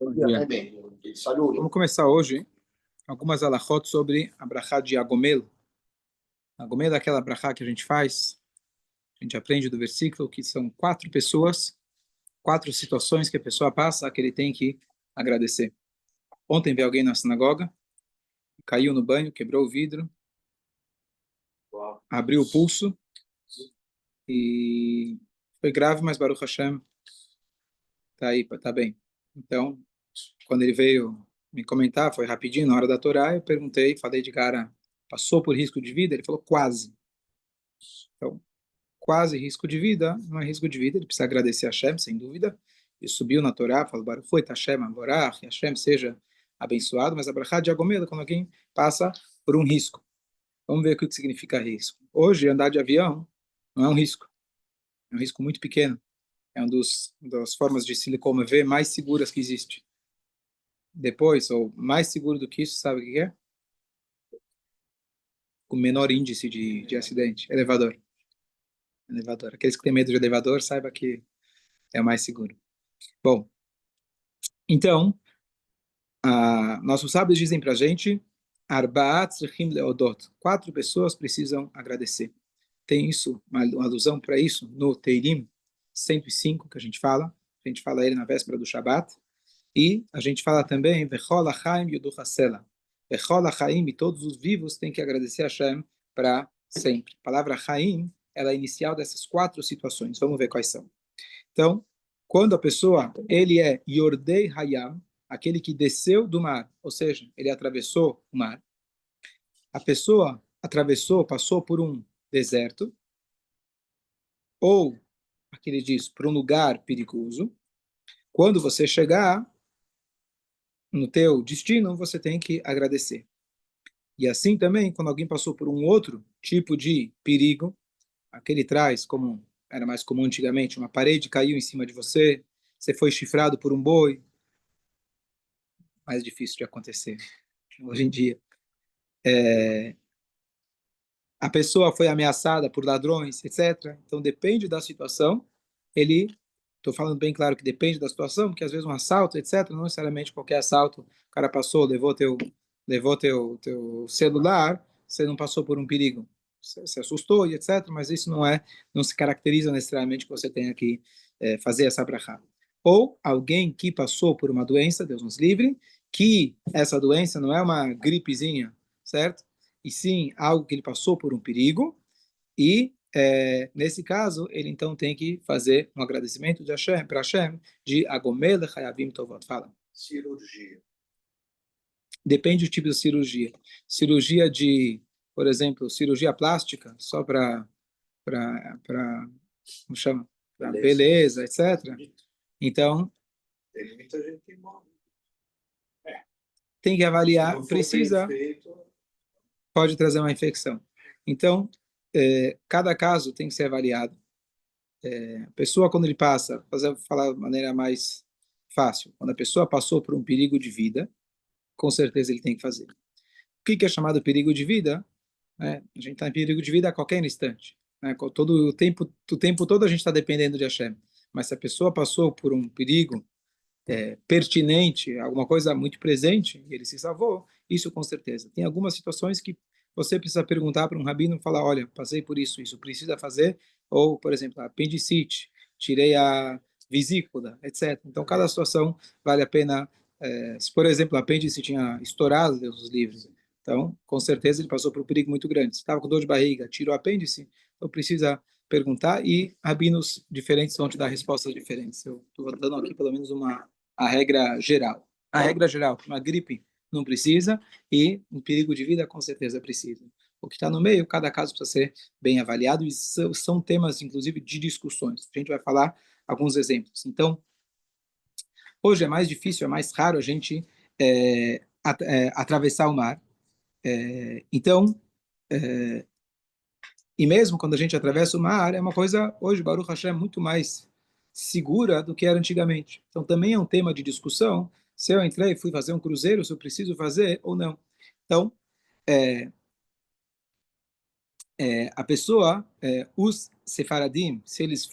Bom dia. Vamos começar hoje algumas alachot sobre a brachá de Agomel. Agomel é aquela brachá que a gente faz, a gente aprende do versículo que são 4 pessoas, 4 situações que a pessoa passa que ele tem que agradecer. Ontem veio alguém na sinagoga, caiu no banho, quebrou o vidro, abriu o pulso e foi grave, mas Baruch Hashem tá aí, tá bem. Então, quando ele veio me comentar, foi rapidinho, na hora da Torá, eu perguntei, falei de cara, passou por risco de vida? Ele falou quase. Então, quase risco de vida, não é risco de vida, ele precisa agradecer a Hashem, sem dúvida. Ele subiu na Torá, falou, Baruch foi Hashem Aborach, Hashem seja abençoado, mas a brachá de Agomel, quando alguém passa por um risco. Vamos ver o que significa risco. Hoje, andar de avião não é um risco, é um risco muito pequeno. É uma das formas de se locomover mais seguras que existe. Depois, ou mais seguro do que isso, sabe o que é? O menor índice de acidente. Elevador. Elevador. Aqueles que têm medo de elevador, saiba que é o mais seguro. Bom, então, nossos sábios dizem para a gente, Arba'at tzrichim leodot. 4 pessoas precisam agradecer. Tem isso, uma alusão para isso, no Teirim 105, que a gente fala ele na véspera do Shabat, e a gente fala também, Vechol Achaim Yuduch Hasela. Vechol Achaim, e todos os vivos têm que agradecer a Hashem para sempre. A palavra Chaim, ela é a inicial dessas 4 situações. Vamos ver quais são. Então, quando a pessoa, ele é Yordei Hayam, aquele que desceu do mar, ou seja, ele atravessou o mar. A pessoa atravessou, passou por um deserto, ou, aqui ele diz, por um lugar perigoso. Quando você chegar no teu destino, você tem que agradecer. E assim também, quando alguém passou por um outro tipo de perigo, aquele traz, como era mais comum antigamente, uma parede caiu em cima de você, você foi chifrado por um boi, mais difícil de acontecer hoje em dia. A pessoa foi ameaçada por ladrões, etc. Então depende da situação, estou falando bem claro que depende da situação, porque às vezes um assalto, etc., não necessariamente qualquer assalto, o cara passou, levou teu celular, você não passou por um perigo, você se assustou e etc., mas isso não se caracteriza necessariamente que você tenha que fazer essa brachá. Ou alguém que passou por uma doença, Deus nos livre, que essa doença não é uma gripezinha, certo? E sim algo que ele passou por um perigo, e nesse caso, ele então tem que fazer um agradecimento de Hashem, para Hashem, de Agomel Hayavim Tovot. Fala. Cirurgia. Depende do tipo de cirurgia. Cirurgia de, por exemplo, cirurgia plástica, só para, como chama? Para beleza, etc. Então, tem muita gente que morre. Tem que avaliar, precisa, pode trazer uma infecção. Então, cada caso tem que ser avaliado. A pessoa, quando ele passa, falar de maneira mais fácil, quando a pessoa passou por um perigo de vida, com certeza ele tem que fazer. O que é chamado perigo de vida? A gente está em perigo de vida a qualquer instante. Todo o tempo todo a gente está dependendo de Hashem. Mas se a pessoa passou por um perigo pertinente, alguma coisa muito presente, e ele se salvou, isso com certeza. Tem algumas situações que você precisa perguntar para um rabino e falar, olha, passei por isso precisa fazer, ou, por exemplo, apendicite, tirei a vesícula, etc. Então, cada situação vale a pena, se, por exemplo, o apêndice tinha estourado, Deus os livres, então, com certeza ele passou por um perigo muito grande. Se estava com dor de barriga, tirou o apêndice, então precisa perguntar, e rabinos diferentes vão te dar respostas diferentes. Eu estou dando aqui pelo menos a regra geral. A regra geral, uma gripe não precisa, e um perigo de vida com certeza precisa. O que está no meio, cada caso precisa ser bem avaliado, e são temas, inclusive, de discussões. A gente vai falar alguns exemplos. Então, hoje é mais difícil, é mais raro a gente atravessar o mar. Então, e mesmo quando a gente atravessa o mar, é uma coisa, hoje, Baruch Hashem, é muito mais segura do que era antigamente. Então, também é um tema de discussão, se eu entrei e fui fazer um cruzeiro, se eu preciso fazer ou não. Então, a pessoa, os sefaradim, se eles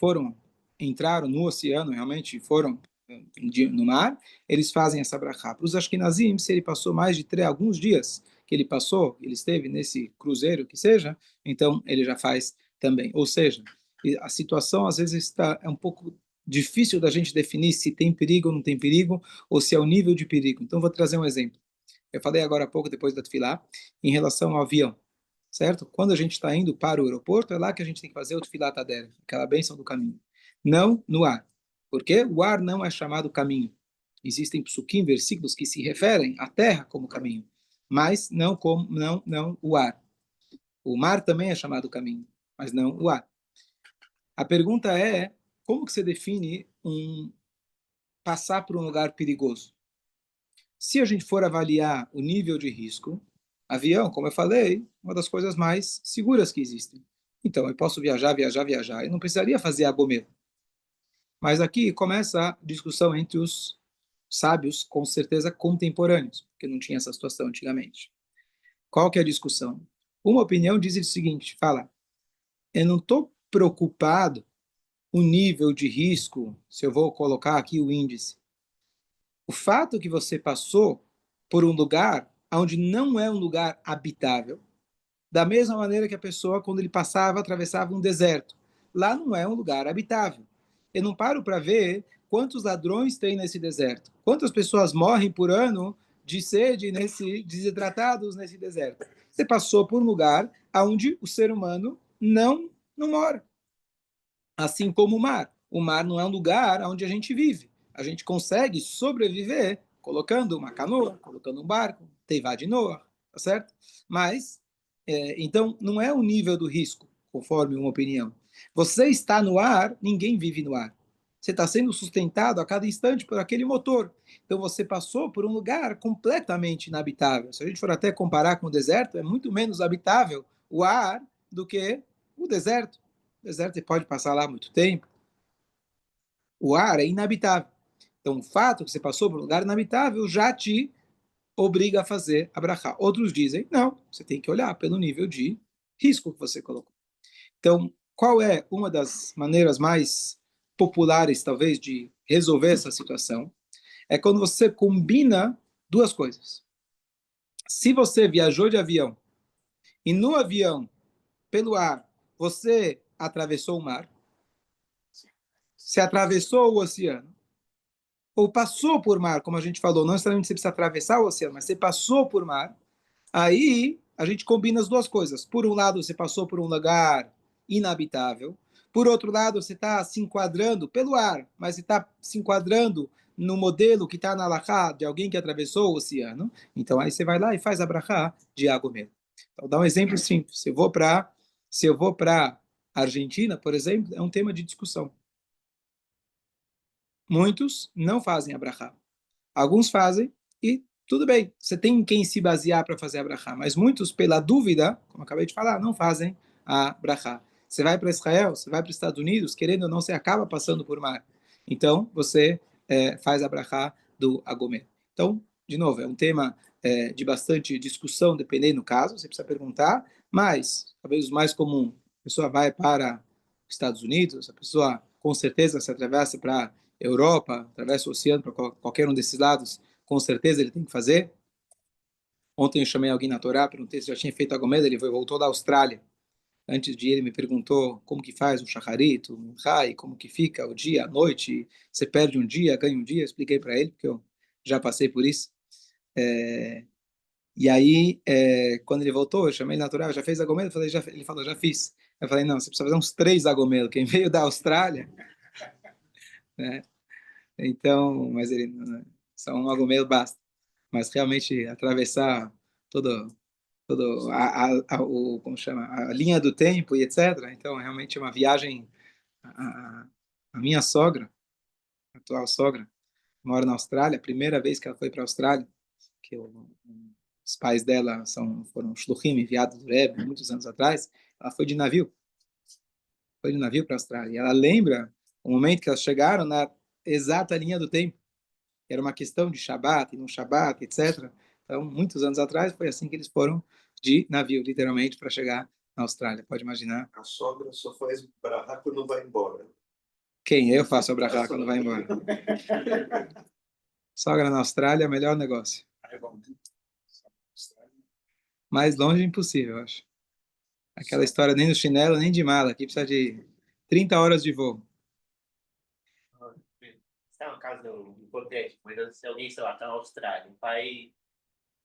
entraram no oceano, realmente foram no mar, eles fazem essa brachá. Para os Ashkenazim, se ele passou mais de alguns dias que ele passou, ele esteve nesse cruzeiro que seja, então ele já faz também. Ou seja, a situação às vezes é um pouco difícil da gente definir se tem perigo ou não tem perigo, ou se é o nível de perigo. Então vou trazer um exemplo. Eu falei agora há pouco, depois da Tefilá, em relação ao avião, certo? Quando a gente está indo para o aeroporto, é lá que a gente tem que fazer o Tefilá Tader, aquela bênção do caminho. Não no ar. Porque o ar não é chamado caminho. Existem psukim, versículos que se referem à terra como caminho, mas não o ar. O mar também é chamado caminho, mas não o ar. A pergunta é, como que você define passar por um lugar perigoso? Se a gente for avaliar o nível de risco, avião, como eu falei, uma das coisas mais seguras que existem. Então, eu posso viajar. Eu não precisaria fazer agomelo. Mas aqui começa a discussão entre os sábios, com certeza contemporâneos, porque não tinha essa situação antigamente. Qual que é a discussão? Uma opinião diz o seguinte, fala, eu não estou preocupado o nível de risco, se eu vou colocar aqui o índice. O fato que você passou por um lugar onde não é um lugar habitável, da mesma maneira que a pessoa, quando ele passava, atravessava um deserto. Lá não é um lugar habitável. Eu não paro para ver quantos ladrões tem nesse deserto. Quantas pessoas morrem por ano de sede, desidratados nesse deserto. Você passou por um lugar onde o ser humano não mora. Assim como o mar. O mar não é um lugar onde a gente vive. A gente consegue sobreviver colocando uma canoa, colocando um barco, teivá de Noah, tá certo? Mas, então, não é o nível do risco, conforme uma opinião. Você está no ar, ninguém vive no ar. Você está sendo sustentado a cada instante por aquele motor. Então, você passou por um lugar completamente inabitável. Se a gente for até comparar com o deserto, é muito menos habitável o ar do que o deserto. O deserto você pode passar lá muito tempo. O ar é inabitável. Então, o fato que você passou por um lugar inabitável já te obriga a fazer a brachá. Outros dizem, não, você tem que olhar pelo nível de risco que você colocou. Então, qual é uma das maneiras mais populares, talvez, de resolver essa situação? É quando você combina duas coisas. Se você viajou de avião e no avião, pelo ar, você atravessou o mar, se atravessou o oceano, ou passou por mar, como a gente falou, não necessariamente você precisa atravessar o oceano, mas você passou por mar, aí a gente combina as duas coisas. Por um lado, você passou por um lugar inabitável, por outro lado, você está se enquadrando pelo ar, mas você está se enquadrando no modelo que está na Alahá de alguém que atravessou o oceano, então aí você vai lá e faz a brachá de água mesmo. Então, dá um exemplo simples. Se eu vou para Argentina, por exemplo, é um tema de discussão. Muitos não fazem a brachá. Alguns fazem e tudo bem. Você tem em quem se basear para fazer a brachá. Mas muitos, pela dúvida, como eu acabei de falar, não fazem a brachá. Você vai para Israel, você vai para os Estados Unidos, querendo ou não, você acaba passando por mar. Então, você faz a brachá do Agomé. Então, de novo, é um tema de bastante discussão, dependendo do caso, você precisa perguntar, mas, talvez o mais comum, a pessoa vai para os Estados Unidos, a pessoa com certeza se atravessa para Europa, atravessa o oceano para qualquer um desses lados, com certeza ele tem que fazer. Ontem eu chamei alguém na Torá, perguntei se já tinha feito a Gomeda, ele voltou da Austrália. Antes de ir, ele me perguntou como que faz o shacharit, o rai, como que fica o dia, a noite, você perde um dia, ganha um dia. Eu expliquei para ele, porque eu já passei por isso. E aí, quando ele voltou, eu chamei ele na Torá, já fez a Gomeda? Ele falou, já fiz. Eu falei, não, você precisa fazer uns 3 Agomeda. Quem veio da Austrália, né? Então, mas ele só um argumento basta. Mas realmente atravessar todo como chama, a linha do tempo e etc. Então, realmente é uma viagem. A, a minha sogra, a atual sogra, mora na Austrália. A primeira vez que ela foi para a Austrália, que os pais dela foram shluchim, enviados do Rebbe, muitos anos atrás, ela foi de navio. Foi de navio para a Austrália. E ela lembra o momento que elas chegaram na exata linha do tempo. Era uma questão de Shabat e não Shabat, etc. Então, muitos anos atrás, foi assim que eles foram de navio, literalmente, para chegar na Austrália. Pode imaginar. A sogra só faz barraco e não vai embora. Quem? Eu faço a brachá quando vai embora. Sogra na Austrália, melhor negócio. Mais longe impossível, eu acho. Aquela história nem no chinelo, nem de mala. Aqui precisa de 30 horas de voo. Isso é um caso hipotético, mas se alguém, sei lá, está na Austrália, o pai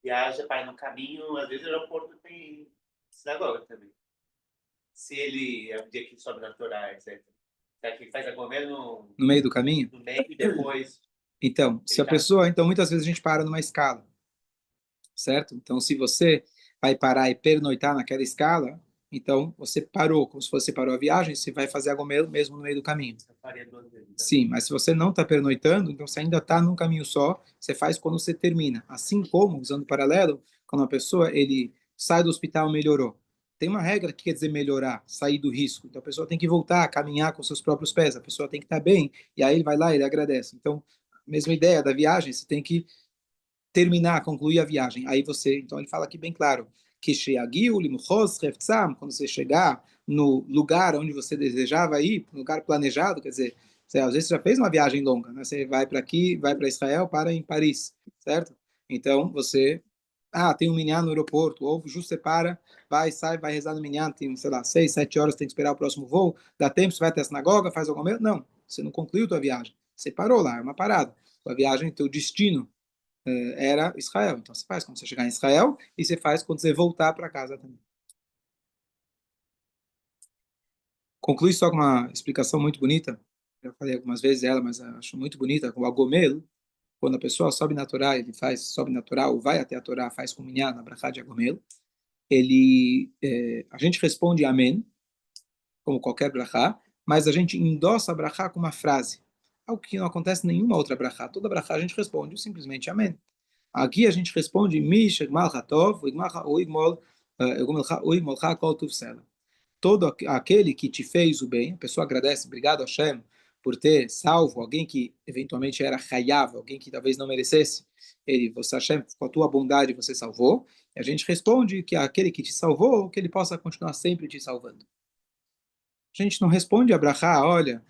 viaja, pai no caminho, às vezes o aeroporto tem sinagoga também. Se ele é um dia que sobe na Torá, etc. Será que ele faz alguma coisa No meio do caminho? no meio e depois? Então, se a pessoa... Então, muitas vezes a gente para numa escala, certo? Então, se você vai parar e pernoitar naquela escala, então você parou, como se você parou a viagem, você vai fazer algo mesmo no meio do caminho. Eu faria 2 vezes. Sim, mas se você não está pernoitando, então você ainda está num caminho só, você faz quando você termina. Assim como, usando o paralelo, quando uma pessoa ele sai do hospital melhorou. Tem uma regra que quer dizer melhorar, sair do risco. Então a pessoa tem que voltar a caminhar com seus próprios pés, a pessoa tem que estar bem, e aí ele vai lá e ele agradece. Então, mesma ideia da viagem, você tem que terminar, concluir a viagem. Aí você, então ele fala aqui bem claro, que quando você chegar no lugar onde você desejava ir, no lugar planejado, quer dizer, você, às vezes você já fez uma viagem longa, né? Você vai para aqui, vai para Israel, para em Paris, certo? Então você, tem um minyan no aeroporto, ou justo você para, vai, sai, vai rezar no minyan, tem, sei lá, 6, 7 horas, tem que esperar o próximo voo, dá tempo, você vai até a sinagoga, faz alguma coisa? Não, você não concluiu tua viagem, você parou lá, é uma parada. Tua viagem, teu destino era Israel. Então você faz quando você chegar em Israel e você faz quando você voltar para casa também. Conclui só com uma explicação muito bonita. Já falei algumas vezes ela, mas acho muito bonita. Com o Agomel, quando a pessoa sobe na Torá, ele faz, sobe na Torá ou vai até a Torá, faz com minhá na brachá de Agomel, a gente responde amém, como qualquer brachá, mas a gente endossa a brachá com uma frase. Algo que não acontece em nenhuma outra brachá. Toda brachá a gente responde simplesmente amém. Aqui a gente responde Mish Egmal Hatov, Igmolcha Kol Tuv Sela. Todo aquele que te fez o bem, a pessoa agradece, obrigado Hashem por ter salvo alguém que eventualmente era Hayav, alguém que talvez não merecesse. Você Hashem, com a tua bondade você salvou. E a gente responde que aquele que te salvou, que ele possa continuar sempre te salvando. A gente não responde a brachá, olha,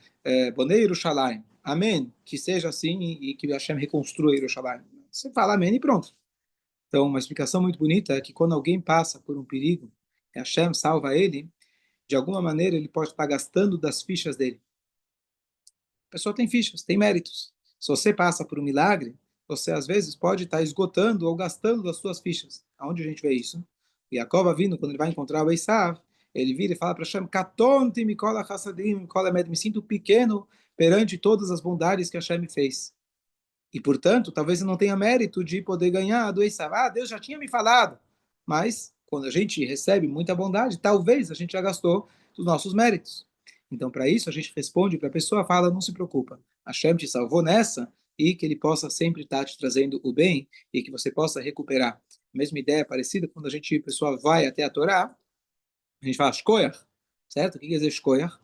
Bonei Yerushalayim, amém, que seja assim e que Hashem reconstrua Yerushalayim. Você fala amém e pronto. Então, uma explicação muito bonita é que quando alguém passa por um perigo, e Hashem salva ele, de alguma maneira ele pode estar gastando das fichas dele. A pessoa tem fichas, tem méritos. Se você passa por um milagre, você às vezes pode estar esgotando ou gastando das suas fichas. Aonde a gente vê isso? O Jacob vindo, quando ele vai encontrar o Esav, ele vira e fala para Hashem, Katonti mikola chassadim, mikola med, me sinto pequeno perante todas as bondades que Hashem me fez. E, portanto, talvez eu não tenha mérito de poder ganhar do Esav. Deus já tinha me falado. Mas, quando a gente recebe muita bondade, talvez a gente já gastou dos nossos méritos. Então, para isso, a gente responde para a pessoa, fala, não se preocupa. Hashem te salvou nessa e que ele possa sempre estar te trazendo o bem e que você possa recuperar. A mesma ideia parecida quando a pessoa vai até a Torá, a gente fala Shkoyach, certo? O que quer dizer Shkoyach?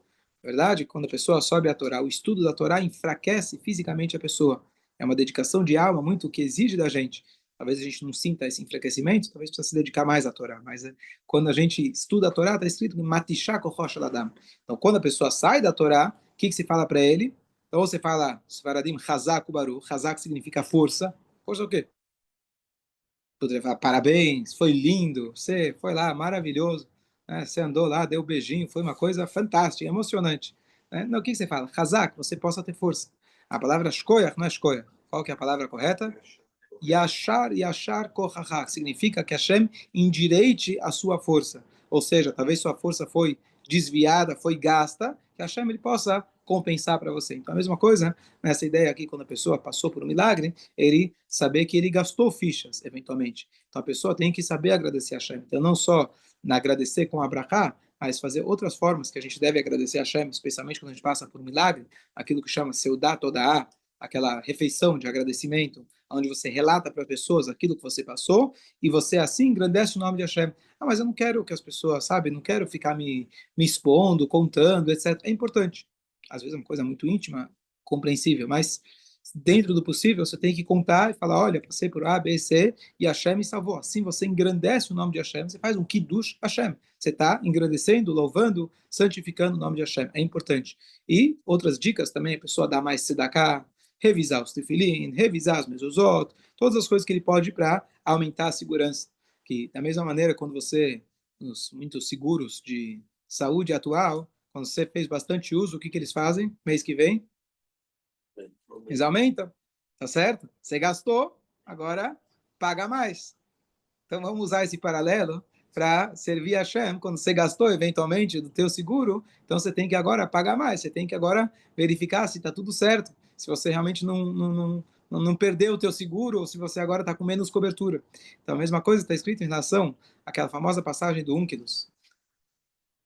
Na verdade, quando a pessoa sobe a Torá, o estudo da Torá enfraquece fisicamente a pessoa. É uma dedicação de alma muito que exige da gente. Talvez a gente não sinta esse enfraquecimento, talvez precisa se dedicar mais à Torá. Mas quando a gente estuda a Torá, está escrito Matishá Kochosh Ladam. Então, quando a pessoa sai da Torá, o que se fala para ele? Então, você fala, Svaradim, Chazak Ubaru. Chazak significa força. Força o quê? Poderia falar, parabéns, foi lindo, você foi lá, maravilhoso, né? Você andou lá, deu um beijinho, foi uma coisa fantástica, emocionante. Né? Não, o que você fala? Hazak, você possa ter força. A palavra shkoyach não é shkoyach. Qual que é a palavra correta? Yashar kochachak, significa que Hashem endireite a sua força. Ou seja, talvez sua força foi desviada, foi gasta, que Hashem ele possa compensar para você. Então, a mesma coisa, nessa ideia aqui, quando a pessoa passou por um milagre, ele saber que ele gastou fichas, eventualmente. Então, a pessoa tem que saber agradecer a Hashem. Então, não só agradecer com a brachá, mas fazer outras formas que a gente deve agradecer a Hashem, especialmente quando a gente passa por um milagre, aquilo que chama Seudat Todaá, aquela refeição de agradecimento, onde você relata para as pessoas aquilo que você passou, e você assim engrandece o nome de Hashem. Mas eu não quero que as pessoas, sabe, não quero ficar me expondo, contando, etc. É importante. Às vezes é uma coisa muito íntima, compreensível, mas dentro do possível você tem que contar e falar, olha, passei por A, B, C, e Hashem me salvou. Assim você engrandece o nome de Hashem, você faz um Kiddush Hashem. Você está engrandecendo, louvando, santificando o nome de Hashem. É importante. E outras dicas também, a pessoa dá mais tzedakah, revisar os tefilim, revisar as mezuzot, todas as coisas que ele pode para aumentar a segurança. Que, da mesma maneira, quando você, nos muitos seguros de saúde atual, quando você fez bastante uso, o que eles fazem mês que vem? Eles aumentam, tá certo? Você gastou, agora paga mais. Então vamos usar esse paralelo para servir a Hashem. Quando você gastou eventualmente do teu seguro, então você tem que agora pagar mais. Você tem que agora verificar se está tudo certo. Se você realmente não perdeu o teu seguro ou se você agora está com menos cobertura. Então a mesma coisa está escrito em relação àquela famosa passagem do Únquilos.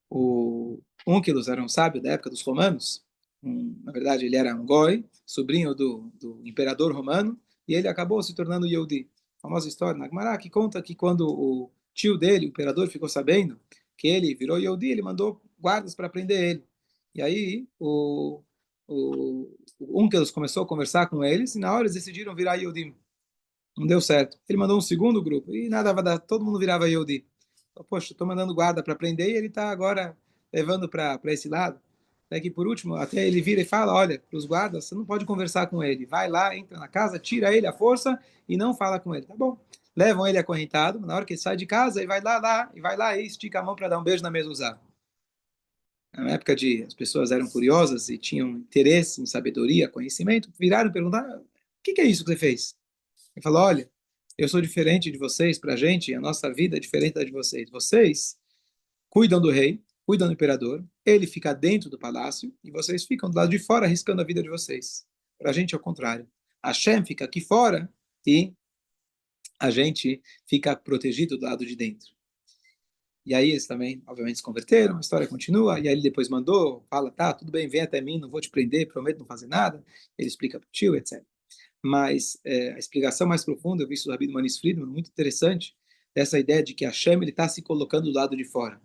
O Únquilos era um sábio da época dos romanos. Na verdade, ele era um goi, sobrinho do imperador romano, e ele acabou se tornando Yehudi. A famosa história na Gemara que conta que quando o tio dele, o imperador, ficou sabendo que ele virou Yehudi, ele mandou guardas para prender ele. E aí o Únquilos começou a conversar com eles, e na hora eles decidiram virar Yehudi. Não deu certo. Ele mandou um segundo grupo, e nada vai dar, todo mundo virava Yehudi. Poxa, estou mandando guarda para prender e ele está agora levando para esse lado. Até que, por último, até ele vira e fala, olha, para os guardas, você não pode conversar com ele. Vai lá, entra na casa, tira ele à força e não fala com ele. Tá bom. Levam ele acorrentado, na hora que ele sai de casa, e vai lá e estica a mão para dar um beijo na mezuzá. Na época de as pessoas eram curiosas e tinham interesse em sabedoria, conhecimento, viraram e perguntaram, o que é isso que você fez? Ele falou, olha, eu sou diferente de vocês, para a gente, a nossa vida é diferente da de vocês. Vocês cuidam do rei, cuidam do imperador, ele fica dentro do palácio e vocês ficam do lado de fora arriscando a vida de vocês. Para a gente é o contrário. Hashem fica aqui fora e a gente fica protegido do lado de dentro. E aí eles também, obviamente, se converteram, a história continua, e aí ele depois mandou, fala, tá, tudo bem, vem até mim, não vou te prender, prometo não fazer nada. Ele explica para o tio, etc. Mas a explicação mais profunda, eu vi isso do Rabbi Manis Friedman, muito interessante, dessa ideia de que Hashem está se colocando do lado de fora.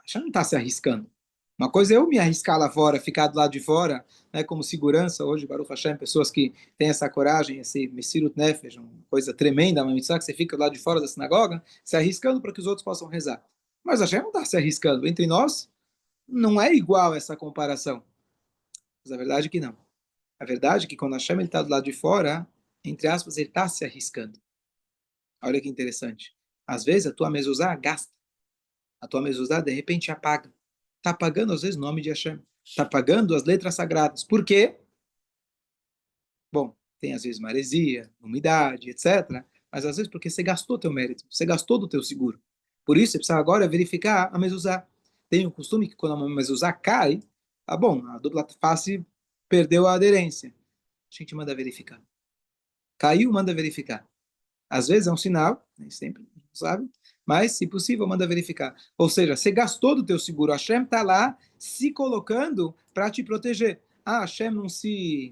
Hashem não está se arriscando. Uma coisa é eu me arriscar lá fora, ficar do lado de fora, né, como segurança. Hoje, Baruch Hashem, pessoas que têm essa coragem, esse Messirut Nefesh, uma coisa tremenda, uma mitzvah que você fica do lado de fora da sinagoga, se arriscando para que os outros possam rezar. Mas Hashem não está se arriscando. Entre nós, não é igual essa comparação. Mas a verdade é que não. A verdade é que quando Hashem está do lado de fora, entre aspas, ele está se arriscando. Olha que interessante. Às vezes a tua mezuzá gasta. A tua mezuzá, de repente, apaga. Está apagando, às vezes, o nome de Hashem. Está apagando as letras sagradas. Por quê? Bom, tem às vezes maresia, umidade, etc. Mas às vezes porque você gastou teu mérito. Você gastou do teu seguro. Por isso, você precisa agora verificar a mezuzá. Tem o costume que quando a mezuzá cai, tá bom, a dupla face perdeu a aderência. A gente manda verificar. Caiu, manda verificar. Às vezes é um sinal, nem sempre, sabe? Mas, se possível, manda verificar. Ou seja, você gastou do teu seguro. Hashem está lá se colocando para te proteger. Ah, Hashem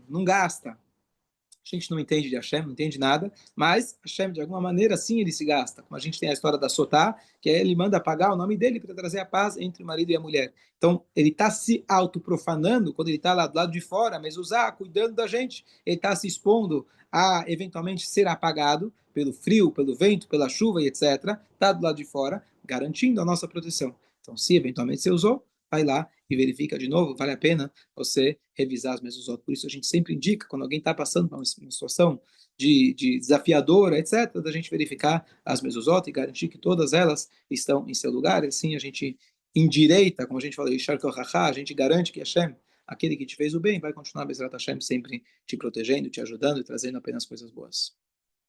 não gasta. A gente não entende de Hashem, não entende nada, mas Hashem, de alguma maneira, sim, ele se gasta. Como a gente tem a história da Sotá, que ele manda apagar o nome dele para trazer a paz entre o marido e a mulher. Então, ele está se autoprofanando quando ele está lá do lado de fora, mas cuidando da gente. Ele está se expondo a, eventualmente, ser apagado pelo frio, pelo vento, pela chuva e etc. Está do lado de fora, garantindo a nossa proteção. Então, se eventualmente você usou, vai lá e verifica de novo, vale a pena você revisar as mezuzot. Por isso a gente sempre indica, quando alguém está passando por uma situação de desafiadora, etc., da gente verificar as mezuzot e garantir que todas elas estão em seu lugar, e assim a gente endireita, como a gente falou, a gente garante que Hashem, aquele que te fez o bem, vai continuar, Bezrat Hashem, sempre te protegendo, te ajudando e trazendo apenas coisas boas.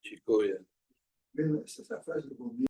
Chico, essa frase do